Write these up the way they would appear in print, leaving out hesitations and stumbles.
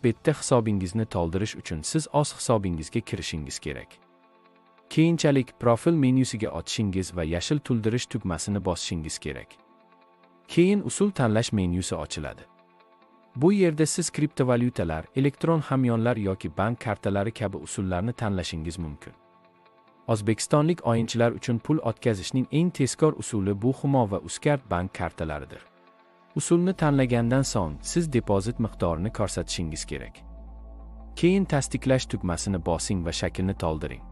betda hisobingizni to'ldirish uchun siz o'z hisobingizga kirishingiz kerak. Keyinchalik profil menyusiga o'tishingiz va yashil to'ldirish tugmasini bosishingiz kerak. Keyin usul tanlash menyusi ochiladi. Bu yerda siz kriptovalyutalar, elektron hamyonlar yoki bank kartalari kabi usullarni tanlashingiz mumkin. O'zbekistonlik o'yinchilar uchun pul o'tkazishning eng tezkor usuli bu Humo va Uzcard bank kartalaridir. Usulni tanlagandan so'ng siz depozit miqdorini ko'rsatishingiz kerak. Keyin tasdiqlash tugmasini bosing va shaklni to'ldiring.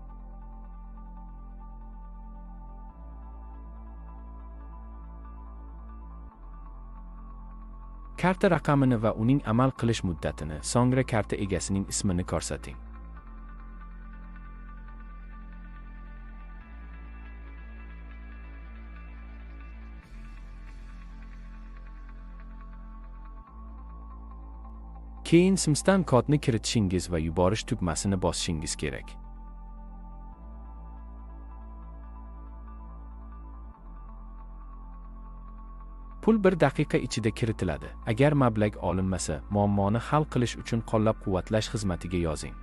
Karta raqamini va uning amal qilish muddatini, so'ngra karta egasining ismini ko'rsating. Keyin SIM-dan kodni kiritishingiz va yuborish tugmasini bosishingiz kerak. Pul 1 daqiqa ichida kiritiladi. Agar mablag' olinmasa, muammoni hal qilish uchun qo'llab-quvvatlash xizmatiga yozing.